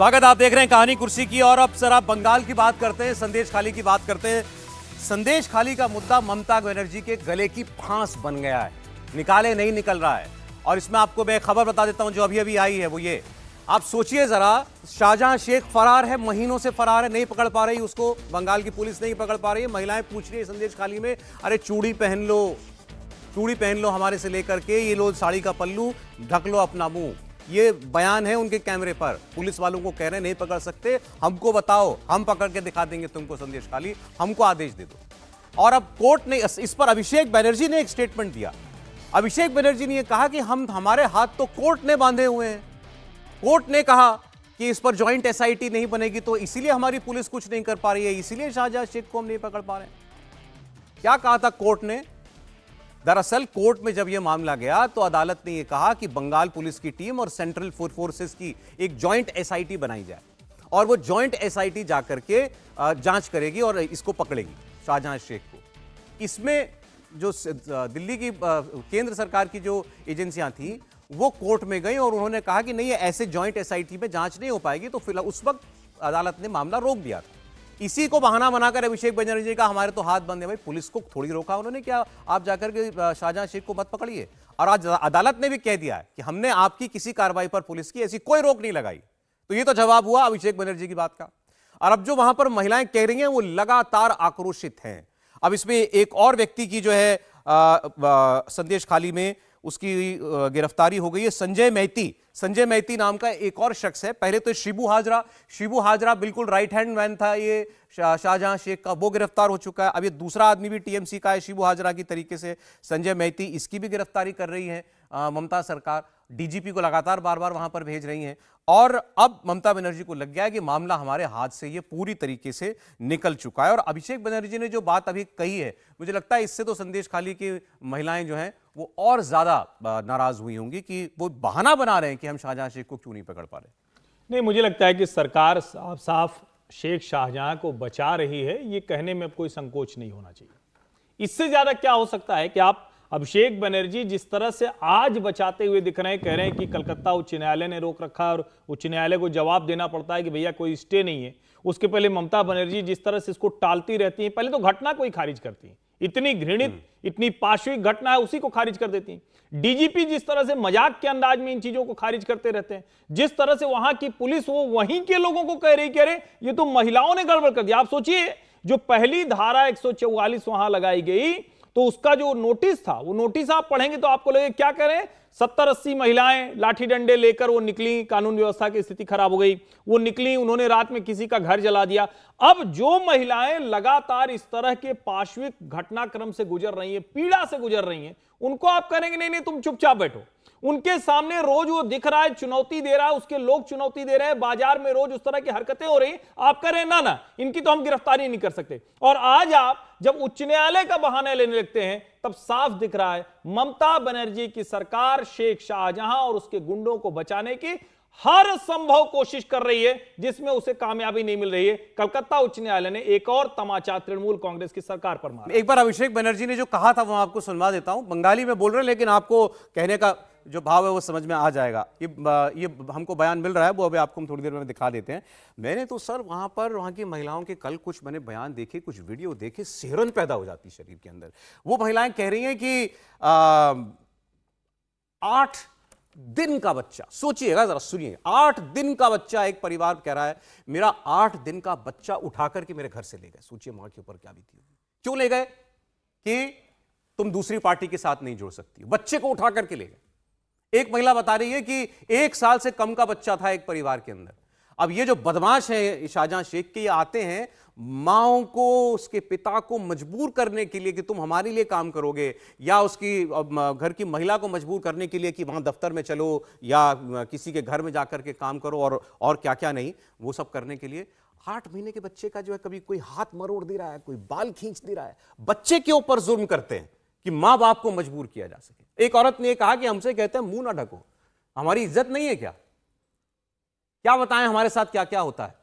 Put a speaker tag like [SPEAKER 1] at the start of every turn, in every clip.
[SPEAKER 1] स्वागत, आप देख रहे हैं कहानी कुर्सी की। और अब सर आप बंगाल की बात करते हैं, संदेश खाली की बात करते हैं। संदेश खाली का मुद्दा ममता बनर्जी के गले की फांस बन गया है, निकाले नहीं निकल रहा है। और इसमें आपको मैं खबर बता देता हूं जो अभी अभी आई है, वो ये आप सोचिए जरा, शाहजहां शेख फरार है, महीनों से फरार है, नहीं पकड़ पा रही उसको, बंगाल की पुलिस नहीं पकड़ पा रही है। महिलाएं पूछ रही है संदेश खाली में, अरे चूड़ी पहन लो, चूड़ी पहन लो हमारे से लेकर के, ये लो साड़ी का पल्लू, ढक लो अपना मुंह। ये बयान है उनके कैमरे पर। पुलिस वालों को कह रहे हैं नहीं पकड़ सकते, हमको बताओ, हम पकड़ के दिखा देंगे तुमको संदेश खाली, हमको आदेश दे दो। और अब कोर्ट ने इस पर अभिषेक बनर्जी ने एक स्टेटमेंट दिया। अभिषेक बनर्जी ने कहा कि हमारे हाथ तो कोर्ट ने बांधे हुए हैं। कोर्ट ने कहा कि इस पर ज्वाइंट एसआईटी नहीं बनेगी, तो इसीलिए हमारी पुलिस कुछ नहीं कर पा रही है, इसीलिए शाहजहां शेख को हम नहीं पकड़ पा रहे हैं। क्या कहा था कोर्ट ने? दरअसल कोर्ट में जब यह मामला गया तो अदालत ने यह कहा कि बंगाल पुलिस की टीम और सेंट्रल फोर्सेस की एक ज्वाइंट एसआईटी बनाई जाए, और वो ज्वाइंट एसआईटी जाकर के जांच करेगी और इसको पकड़ेगी शाहजहां शेख को। इसमें जो दिल्ली की केंद्र सरकार की जो एजेंसियां थी वो कोर्ट में गई और उन्होंने कहा कि नहीं, ऐसे ज्वाइंट एसआईटी में जांच नहीं हो पाएगी। तो फिलहाल उस वक्त अदालत ने मामला रोक दिया था। इसी को बहाना बनाकर अभिषेक बनर्जी का हमारे तो हाथ बंद है। भाई पुलिस को थोड़ी रोका उन्होंने, क्या आप जाकर के शाहजहां शेख को मत पकड़िए। और आज अदालत ने भी कह दिया है कि हमने आपकी किसी कार्रवाई पर पुलिस की ऐसी कोई रोक नहीं लगाई। तो ये तो जवाब हुआ अभिषेक बनर्जी की बात का। और अब जो वहां पर महिलाएं कह रही हैं वो लगातार आक्रोशित हैं। अब इसमें एक और व्यक्ति की जो है संदेश खाली में उसकी गिरफ्तारी हो गई है। संजय मैती नाम का एक और शख्स है। पहले तो शिबू हाजरा बिल्कुल राइट हैंड मैन था ये शाहजहां शेख का, वो गिरफ्तार हो चुका है। अब ये दूसरा आदमी भी टीएमसी का है शिबू हाजरा की तरीके से, संजय मैती, इसकी भी गिरफ्तारी कर रही है ममता सरकार। डीजीपी को लगातार बार बार वहां पर भेज रही हैं। और अब ममता बनर्जी को लग गया है कि मामला हमारे हाथ से ये पूरी तरीके से निकल चुका है। और अभिषेक बनर्जी ने जो बात अभी कही है, मुझे लगता है इससे तो संदेश खाली की महिलाएं जो हैं वो और ज्यादा नाराज हुई होंगी कि वो बहाना बना रहे हैं कि हम शाहजहां शेख को क्यों नहीं पकड़ पा रहे।
[SPEAKER 2] नहीं, मुझे लगता है कि सरकार साफ साफ शेख शाहजहां को बचा रही है, ये कहने में अब कोई संकोच नहीं होना चाहिए। इससे ज्यादा क्या हो सकता है कि आप अभिषेक बनर्जी जिस तरह से आज बचाते हुए दिख रहे हैं, कह रहे हैं कि कलकत्ता उच्च न्यायालय ने रोक रखा है और उच्च न्यायालय को जवाब देना पड़ता है कि भैया कोई स्टे नहीं है। उसके पहले ममता बनर्जी जिस तरह से इसको टालती रहती हैं, पहले तो घटना को ही खारिज करती हैं, इतनी घृणित इतनी पाशविक घटना है उसी को खारिज कर देती हैं। डीजीपी जिस तरह से मजाक के अंदाज में इन चीजों को खारिज करते रहते हैं, जिस तरह से वहां की पुलिस वो वहीं के लोगों को कह रही ये तो महिलाओं ने गड़बड़ कर दिया। आप सोचिए, जो पहली धारा 144 वहां लगाई गई तो उसका जो नोटिस था, वो नोटिस आप पढ़ेंगे तो आपको लगे क्या कह रहे हैं, 70-80 महिलाएं लाठी डंडे लेकर वो निकली, कानून व्यवस्था की स्थिति खराब हो गई, वो निकली, उन्होंने रात में किसी का घर जला दिया। अब जो महिलाएं लगातार इस तरह के पाशविक घटनाक्रम से गुजर रही हैं, पीड़ा से गुजर रही हैं, उनको आप करेंगे नहीं नहीं तुम चुपचाप बैठो। उनके सामने रोज वो दिख रहा है, चुनौती दे रहा है, उसके लोग चुनौती दे रहे हैं, बाजार में रोज उस तरह की हरकतें हो रही, आप कह रहे हैं ना इनकी तो हम गिरफ्तारी नहीं कर सकते। और आज आप जब उच्च न्यायालय का बहाना लेने लगते हैं तब साफ दिख रहा है ममता बनर्जी की सरकार शेख शाहजहां और उसके गुंडों को बचाने की हर संभव कोशिश कर रही है, जिसमें उसे कामयाबी नहीं मिल रही है। कलकत्ता उच्च न्यायालय ने एक और तमाचा तृणमूल कांग्रेस की सरकार पर मारा।
[SPEAKER 1] एक बार अभिषेक बनर्जी ने जो कहा था वो आपको सुनवा देता हूं, बंगाली में बोल रहे हैं लेकिन आपको कहने का जो भाव है वो समझ में आ जाएगा। ये हमको बयान मिल रहा है, वो अभी आपको हम थोड़ी देर में दिखा देते हैं। मैंने तो सर वहां की महिलाओं के कल कुछ मैंने बयान देखे, कुछ वीडियो देखे, सिहरन पैदा हो जाती शरीर के अंदर। वो महिलाएं कह रही हैं कि 8 दिन का बच्चा, सोचिएगा जरा, सुनिए, 8 दिन का बच्चा, एक परिवार कह रहा है मेरा 8 दिन का बच्चा उठा करके मेरे घर से ले गए। सोचिए मां के ऊपर क्या बीती होगी। क्यों ले गए? कि तुम दूसरी पार्टी के साथ नहीं जुड़ सकती। बच्चे को उठा करके ले गए। एक महिला बता रही है कि 1 साल से कम का बच्चा था एक परिवार के अंदर। अब ये जो बदमाश है शाहजहां शेख के, ये आते हैं माओ को, उसके पिता को मजबूर करने के लिए कि तुम हमारे लिए काम करोगे, या उसकी घर की महिला को मजबूर करने के लिए कि वहां दफ्तर में चलो या किसी के घर में जाकर के काम करो, और क्या क्या नहीं, वो सब करने के लिए 8 महीने के बच्चे का जो है कभी कोई हाथ मरोड़ दे रहा है, कोई बाल खींच दे रहा है। बच्चे के ऊपर जुल्म करते हैं कि मां बाप को मजबूर किया जा सके। एक औरत ने कहा कि हमसे कहते हैं मुंह ना ढको, हमारी इज्जत नहीं है क्या? क्या बताएं हमारे साथ क्या क्या होता है।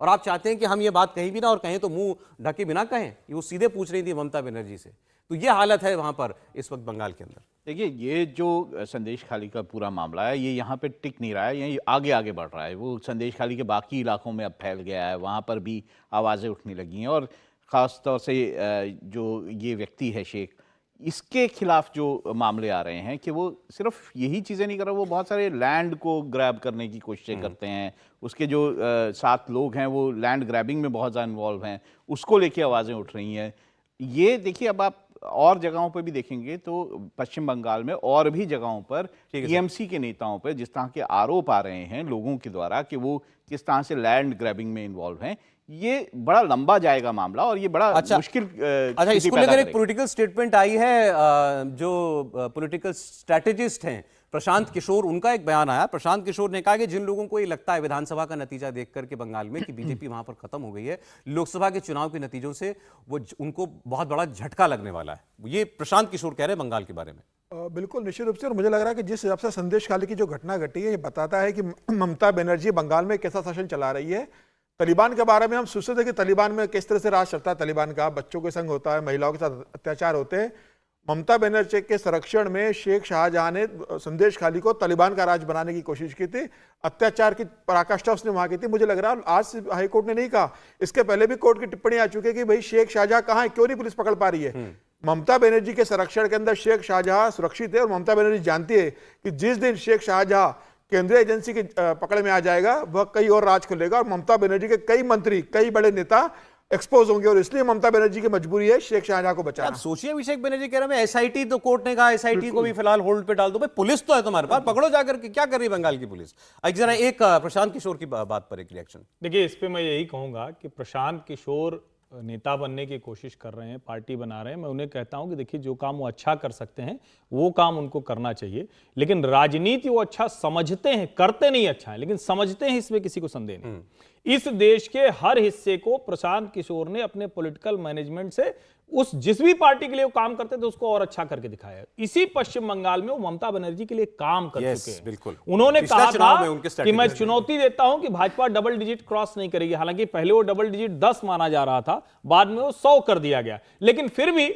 [SPEAKER 1] और आप चाहते हैं कि हम ये बात कहीं भी ना, और कहें तो मुंह ढके बिना कहें। ये वो सीधे पूछ रही थी ममता बनर्जी से। तो ये हालत है वहां पर इस वक्त बंगाल के अंदर।
[SPEAKER 3] देखिए, ये जो संदेश खाली का पूरा मामला है, ये यहाँ पे टिक नहीं रहा है, ये आगे आगे बढ़ रहा है। वो संदेश खाली के बाकी इलाकों में अब फैल गया है, वहाँ पर भी आवाज़ें उठने लगी हैं। और ख़ास तौर से जो ये व्यक्ति है शेख, इसके खिलाफ जो मामले आ रहे हैं कि वो सिर्फ यही चीज़ें नहीं कर रहा, वो बहुत सारे लैंड को ग्रैब करने की कोशिशें करते हैं। उसके जो 7 लोग हैं वो लैंड ग्रैबिंग में बहुत ज़्यादा इन्वॉल्व हैं, उसको लेके आवाज़ें उठ रही हैं। ये देखिए, अब आप और जगहों पर भी देखेंगे तो पश्चिम बंगाल में और भी जगहों पर टीएमसी के नेताओं पर जिस तरह के आरोप आ रहे हैं लोगों के द्वारा कि वो किस तरह से लैंड ग्रैबिंग में इन्वॉल्व हैं, ये बड़ा लंबा जाएगा मामला और ये बड़ा मुश्किल
[SPEAKER 1] इसको लेकर एक पॉलिटिकल स्टेटमेंट आई है। जो पॉलिटिकल स्ट्रैटेजिस्ट हैं प्रशांत किशोर, उनका एक बयान आया। प्रशांत किशोर ने कहा कि जिन लोगों को ये लगता है विधानसभा का नतीजा देख करके बंगाल में कि बीजेपी वहां पर खत्म हो गई है, लोकसभा के चुनाव के नतीजों से वो उनको बहुत बड़ा झटका लगने वाला है। ये प्रशांत किशोर कह रहे हैं बंगाल के बारे में।
[SPEAKER 4] बिल्कुल निश्चित रूप से। और मुझे लग रहा है कि जिस हिसाब से संदेश खाली की जो घटना घटी है, ये बताता है कि ममता बनर्जी बंगाल में कैसा शासन चला रही है। तालिबान के बारे में हम सोचते थे कि तालिबान में किस तरह से राज चलता है, तालिबान का बच्चों के संग होता है, महिलाओं के साथ अत्याचार होते हैं। ममता बनर्जी के संरक्षण में शेख शाहजहां ने संदेश खाली को तालिबान का राज बनाने की कोशिश की थी, अत्याचार की पराकाष्ठा उसने वहां की थी। मुझे लग रहा है आज हाईकोर्ट ने नहीं कहा, इसके पहले भी कोर्ट की टिप्पणी आ चुकी है कि भाई शेख शाहजहां कहाँ है, क्यों नहीं पुलिस पकड़ पा रही है। ममता बनर्जी के संरक्षण के अंदर शेख शाहजहां सुरक्षित है और ममता बनर्जी जानती है कि जिस दिन शेख शाहजहां केंद्रीय एजेंसी के पकड़ में आ जाएगा, वह कई और राज खुलेगा और ममता बनर्जी के कई मंत्री, कई बड़े नेता एक्सपोज होंगे। और इसलिए ममता बनर्जी की मजबूरी है शेख शाहजहां को बचाना।
[SPEAKER 1] सोचिए, अभिषेक बनर्जी कह रहे हैं एसआईटी, तो कोर्ट ने कहा एसआईटी को भी फिलहाल होल्ड पे डाल दो। भाई पुलिस तो है तुम्हारे पास, पकड़ो जाकर के। क्या कर रही है बंगाल की पुलिस? जरा एक प्रशांत किशोर की बात पर एक रिएक्शन।
[SPEAKER 2] देखिए, इस पे मैं यही कहूंगा कि प्रशांत किशोर नेता बनने की कोशिश कर रहे हैं, पार्टी बना रहे हैं। मैं उन्हें कहता हूं कि देखिए, जो काम वो अच्छा कर सकते हैं वो काम उनको करना चाहिए, लेकिन राजनीति वो अच्छा समझते हैं, करते नहीं अच्छा है, लेकिन समझते हैं, इसमें किसी को संदेह नहीं। इस देश के हर हिस्से को प्रशांत किशोर ने अपने पॉलिटिकल मैनेजमेंट से जिस भी पार्टी के लिए वो काम करते थे उसको और अच्छा करके दिखाया। इसी पश्चिम बंगाल में वो ममता बनर्जी के लिए काम कर चुके हैं।
[SPEAKER 1] बिल्कुल।
[SPEAKER 2] उन्होंने कहा था कि मैं चुनौती देता हूं कि भाजपा डबल डिजिट क्रॉस नहीं करेगी। हालांकि पहले वो डबल डिजिट 10 माना जा रहा था, बाद में वो 100 कर दिया गया। लेकिन फिर भी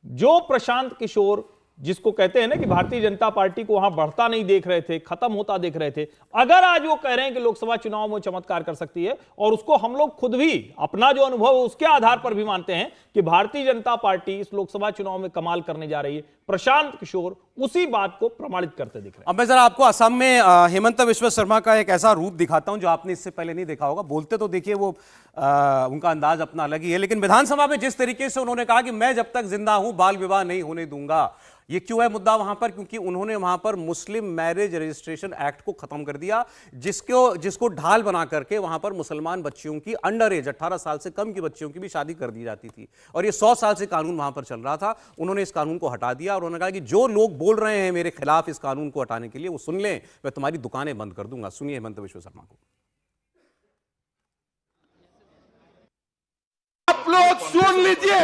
[SPEAKER 2] जो प्रशांत किशोर, जिसको कहते हैं ना कि भारतीय जनता पार्टी को वहां बढ़ता नहीं देख रहे थे, खत्म होता देख रहे थे, अगर आज वो कह रहे हैं कि लोकसभा चुनाव में चमत्कार कर सकती है, और उसको हम लोग खुद भी अपना जो अनुभव है उसके आधार पर भी मानते हैं कि भारतीय जनता पार्टी इस लोकसभा चुनाव में कमाल करने जा रही है, प्रशांत किशोर उसी बात को प्रमाणित करते दिख रहे हैं।
[SPEAKER 1] अब मैं जरा आपको असम में हेमंत बिश्व शर्मा का एक ऐसा रूप दिखाता हूं जो आपने इससे पहले नहीं देखा होगा। बोलते तो देखिए वो उनका अंदाज अपना अलग ही है, लेकिन विधानसभा में जिस तरीके से उन्होंने कहा कि मैं जब तक जिंदा हूं बाल विवाह नहीं होने दूंगा। ये क्यों है मुद्दा वहां पर? क्योंकि उन्होंने वहां पर मुस्लिम मैरिज रजिस्ट्रेशन एक्ट को खत्म कर दिया, जिसको ढाल बना करके वहां पर मुसलमान बच्चियों की अंडर एज 18 साल से कम की बच्चियों की भी शादी कर दी जाती थी। और ये 100 साल से कानून वहां पर चल रहा था। उन्होंने इस कानून को हटा दिया और उन्होंने कहा कि जो लोग बोल रहे हैं मेरे खिलाफ इस कानून को हटाने के लिए, वो सुन लें, मैं तुम्हारी दुकानें बंद कर दूंगा। सुनिए हेमंत बिश्व शर्मा को।
[SPEAKER 5] आप लोग सुन लीजिए,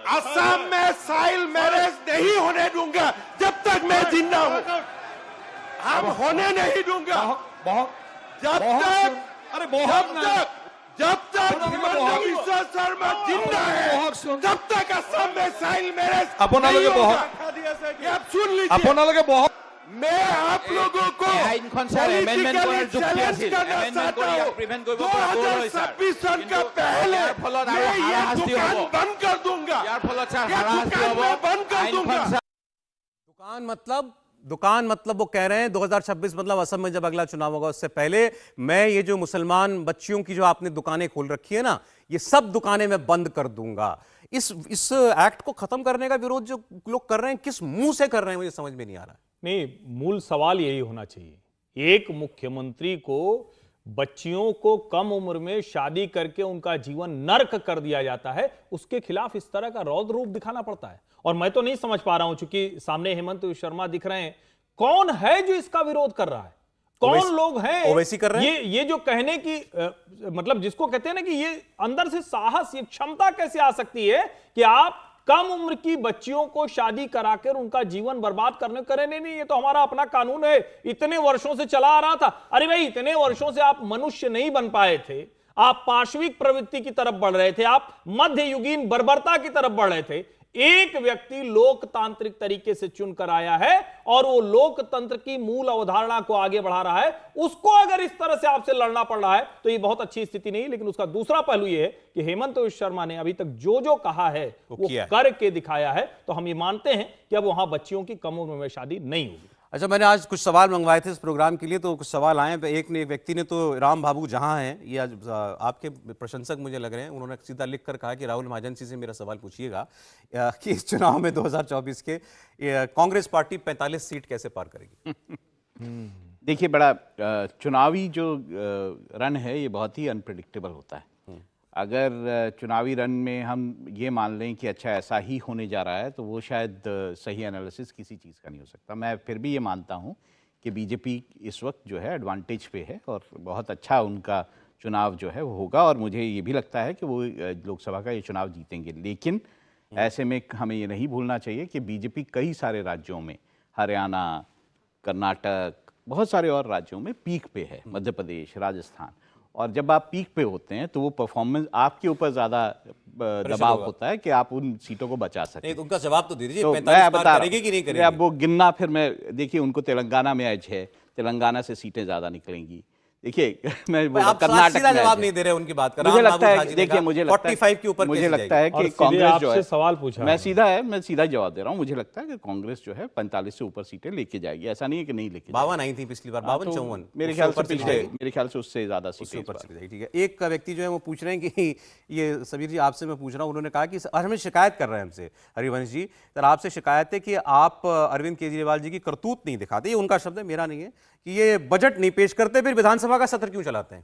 [SPEAKER 5] असम में चाइल्ड मैरिज नहीं होने दूंगा जब तक मैं जिंदा हूं। हम होने नहीं दूंगा जब तक हिमंत बिश्व शर्मा जिंदा है, जब तक असम में चाइल्ड मैरिज नहीं होगा। आप सुन लीजिए, मैं आप लोगों को पॉलिटिकली चैलेंज करना चाहता हूं। 2026 सन का पहले मैं ये दुकान बंद कर दूंगा, बंद कर दूंगा।
[SPEAKER 1] दुकान मतलब वो कह रहे हैं 2026 मतलब असम में जब अगला चुनाव होगा उससे पहले मैं ये जो मुसलमान बच्चियों की जो आपने दुकानें खोल रखी है ना, ये सब दुकानें मैं बंद कर दूंगा। इस एक्ट को खत्म करने का विरोध जो लोग कर रहे हैं, किस मुंह से कर रहे हैं, मुझे समझ में नहीं आ रहा है।
[SPEAKER 2] नहीं, मूल सवाल यही होना चाहिए। एक मुख्यमंत्री को बच्चियों को कम उम्र में शादी करके उनका जीवन नर्क कर दिया जाता है, उसके खिलाफ इस तरह का रौद्र रूप दिखाना पड़ता है। और मैं तो नहीं समझ पा रहा हूं, चूंकि सामने हेमंत शर्मा दिख रहे हैं, कौन है जो इसका विरोध कर रहा है? कौन लोग हैं
[SPEAKER 1] ओवैसी कर रहे हैं?
[SPEAKER 2] ये जो कहने की मतलब जिसको कहते हैं ना कि ये अंदर से साहस, ये क्षमता कैसे आ सकती है कि आप कम उम्र की बच्चियों को शादी कराकर उनका जीवन बर्बाद करने करें? नहीं, ये तो हमारा अपना कानून है, इतने वर्षों से चला आ रहा था। अरे भाई, इतने वर्षों से आप मनुष्य नहीं बन पाए थे, आप पाशविक प्रवृत्ति की तरफ बढ़ रहे थे, आप मध्ययुगीन बर्बरता की तरफ बढ़ रहे थे। एक व्यक्ति लोकतांत्रिक तरीके से चुनकर आया है और वो लोकतंत्र की मूल अवधारणा को आगे बढ़ा रहा है, उसको अगर इस तरह से आपसे लड़ना पड़ रहा है तो ये बहुत अच्छी स्थिति नहीं। लेकिन उसका दूसरा पहलू ये है कि हेमंत शर्मा ने अभी तक जो जो कहा है वो करके दिखाया है, तो हम ये मानते हैं कि अब वहां बच्चियों की कम उम्र में शादी नहीं होगी।
[SPEAKER 1] अच्छा, मैंने आज कुछ सवाल मंगवाए थे इस प्रोग्राम के लिए, तो कुछ सवाल आए। एक व्यक्ति ने तो, राम बाबू जहां हैं, ये आज आपके प्रशंसक मुझे लग रहे हैं, उन्होंने सीधा लिख कर कहा कि राहुल महाजन जी से मेरा सवाल पूछिएगा कि इस चुनाव में 2024 के कांग्रेस पार्टी 45 सीट कैसे पार करेगी।
[SPEAKER 3] देखिए, बड़ा चुनावी जो रन है ये बहुत ही अनप्रिडिक्टेबल होता है। अगर चुनावी रन में हम ये मान लें कि अच्छा ऐसा ही होने जा रहा है, तो वो शायद सही एनालिसिस किसी चीज़ का नहीं हो सकता। मैं फिर भी ये मानता हूँ कि बीजेपी इस वक्त जो है एडवांटेज पे है और बहुत अच्छा उनका चुनाव जो है वो होगा, और मुझे ये भी लगता है कि वो लोकसभा का ये चुनाव जीतेंगे। लेकिन ऐसे में हमें ये नहीं भूलना चाहिए कि बीजेपी कई सारे राज्यों में, हरियाणा, कर्नाटक, बहुत सारे और राज्यों में पीक पे है, मध्य प्रदेश, राजस्थान। और जब आप पीक पे होते हैं तो वो परफॉर्मेंस आपके ऊपर ज़्यादा दबाव होता है कि आप उन सीटों को बचा सकें।
[SPEAKER 1] नहीं, तो उनका जवाब तो दीजिए,
[SPEAKER 3] तो
[SPEAKER 1] 45 पार करेगी कि नहीं करेगी?
[SPEAKER 3] अब वो गिनना, फिर मैं देखिए उनको तेलंगाना में एज है, तेलंगाना से सीटें ज़्यादा निकलेंगी। देखिए, मैं
[SPEAKER 1] कर्नाटक सीधा जवाब नहीं दे रहे उनकी बात कर।
[SPEAKER 3] मुझे लगता है, देखिए मुझे
[SPEAKER 1] 45 के ऊपर
[SPEAKER 3] मुझे लगता है कि कांग्रेस जो है,
[SPEAKER 2] सवाल पूछा,
[SPEAKER 3] मैं सीधा जवाब दे रहा हूँ। मुझे लगता है कि कांग्रेस जो है 45 से ऊपर सीटें लेके जाएगी। ऐसा नहीं है कि नहीं लेके
[SPEAKER 1] 52 आई थी पिछली बार, 52-54
[SPEAKER 3] मेरे ख्याल से उससे ज्यादा सीटें ऊपर चली जाएगी।
[SPEAKER 1] ठीक है, एक व्यक्ति जो है वो पूछ रहे हैं कि ये समीर जी आपसे मैं पूछ रहा हूँ, उन्होंने कहा कि हमें शिकायत कर रहे हैं हमसे, हरिवंश जी सर आपसे शिकायत है कि आप अरविंद केजरीवाल जी की करतूत नहीं दिखाते। ये उनका शब्द है, मेरा नहीं है, कि ये बजट नहीं पेश करते, फिर विधानसभा का सत्र क्यों चलाते हैं?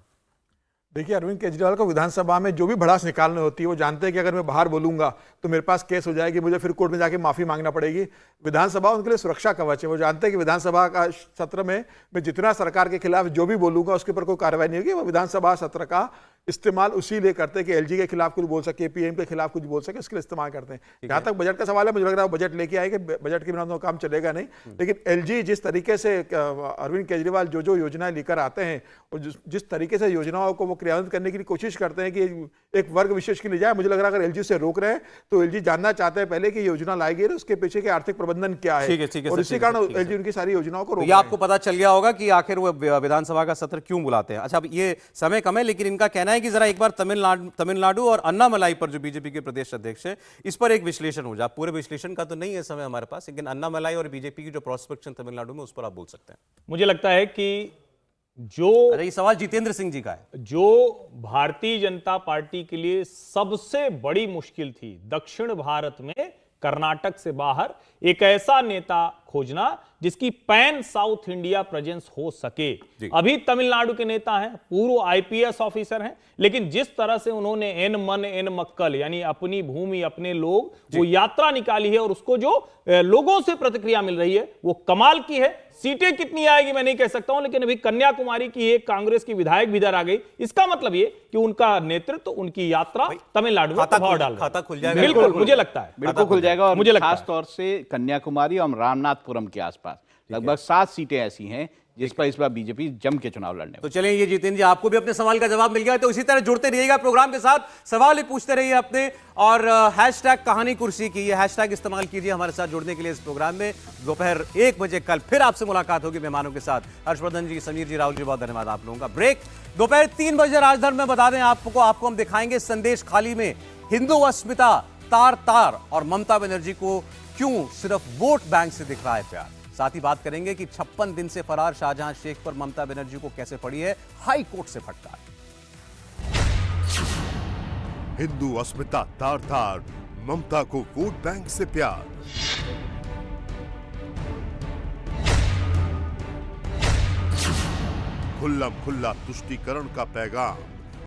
[SPEAKER 4] देखिए, अरविंद केजरीवाल को विधानसभा में जो भी भड़ास निकालनी होती है, वो जानते हैं कि अगर मैं बाहर बोलूंगा तो मेरे पास केस हो जाएगी, मुझे फिर कोर्ट में जाके माफी मांगना पड़ेगी। विधानसभा उनके लिए सुरक्षा कवच है। वो जानते हैं कि विधानसभा का सत्र में मैं जितना सरकार के खिलाफ जो भी बोलूंगा उसके ऊपर कोई कार्रवाई नहीं होगी। वो विधानसभा सत्र का इस्तेमाल उसी लिए करते हैं कि एलजी के खिलाफ कुछ बोल सके, पीएम के खिलाफ कुछ बोल सके, उसके लिए इस्तेमाल करते हैं। जहां तक बजट का सवाल है, मुझे लग रहा है बजट लेके आएंगे, बजट के बिना तो काम चलेगा नहीं। लेकिन एलजी जिस तरीके से अरविंद केजरीवाल जो योजनाएं लेकर आते हैं और जिस तरीके से योजनाओं को वो क्रियान्वित करने की कोशिश करते हैं कि एक वर्ग विशेष के लिए जाए, मुझे लग रहा है अगर एलजी से रोक रहे हैं तो एलजी जानना चाहते हैं पहले कि योजना लाई गई उसके पीछे के आर्थिक प्रबंधन क्या है, और इसी कारण एलजी उनकी सारी योजनाओं को रोक रहा है।
[SPEAKER 1] आपको पता चल गया होगा कि आखिर वो विधानसभा का सत्र क्यों बुलाते हैं। अच्छा, अब ये समय कम है, लेकिन इनका कहना है कि जरा एक बार तमिलनाडु और अन्नामलाई पर, जो बीजेपी के प्रदेश अध्यक्ष है, इस पर एक विश्लेषण हो जाए। पूरे विश्लेषण का तो नहीं है समय हमारे पास, लेकिन अन्नामलाई और बीजेपी की जो प्रोस्पेक्शन तमिलनाडु में, उस पर आप बोल सकते हैं।
[SPEAKER 2] मुझे लगता है कि
[SPEAKER 1] ये सवाल जितेंद्र सिंह जी का है।
[SPEAKER 2] जो भारतीय जनता पार्टी के लिए सबसे बड़ी मुश्किल थी दक्षिण भारत में, कर्नाटक से बाहर एक ऐसा नेता खोजना जिसकी पैन साउथ इंडिया प्रेजेंस हो सके। अभी तमिलनाडु के नेता हैं, पूर्व आईपीएस ऑफिसर हैं, लेकिन जिस तरह से उन्होंने एन मन एन मक्कल, यानी अपनी भूमि अपने लोग, वो यात्रा निकाली है और उसको जो लोगों से प्रतिक्रिया मिल रही है वो कमाल की है। सीटें कितनी आएगी मैं नहीं कह सकता हूं, लेकिन अभी कन्याकुमारी की एक कांग्रेस की विधायक भी इधर आ गई। इसका मतलब ये कि उनका नेतृत्व, उनकी यात्रा तमिलनाडु में प्रभाव डाल रहा है।
[SPEAKER 1] खाता खुल जाएगा,
[SPEAKER 2] बिल्कुल मुझे लगता है,
[SPEAKER 3] बिल्कुल खुल जाएगा। और मुझे खास तौर से कन्याकुमारी और रामनाथपुरम के आसपास लगभग 7 सीटें ऐसी हैं जिस पर इस बार बीजेपी जम के चुनाव लड़ने।
[SPEAKER 1] तो चलिए, ये जितेंद्र जी आपको भी अपने सवाल का जवाब मिल गया, तो इसी तरह जुड़ते रहिएगा प्रोग्राम के साथ, सवाल ही पूछते रहिए अपने, और हैशटैग कहानी कुर्सी की ये हैशटैग इस्तेमाल कीजिए हमारे साथ जुड़ने के लिए इस प्रोग्राम में। दोपहर 1 बजे कल फिर आपसे मुलाकात होगी मेहमानों के साथ। हर्षवर्धन जी, समीर जी, राहुल जी, बहुत धन्यवाद आप लोगों का। ब्रेक दोपहर 3 बजे राजधर्म में बता दें आपको हम दिखाएंगे संदेश खाली में हिंदू अस्मिता तार और ममता बनर्जी को क्यों सिर्फ वोट बैंक से दिख रहा है प्यार। साथ ही बात करेंगे कि 56 दिन से फरार शाहजहां शेख पर ममता बनर्जी को कैसे पड़ी है हाई कोर्ट से फटकार।
[SPEAKER 6] हिंदू अस्मिता तार ममता को वोट बैंक से प्यार। खुल्लम खुल्ला तुष्टीकरण का पैगाम।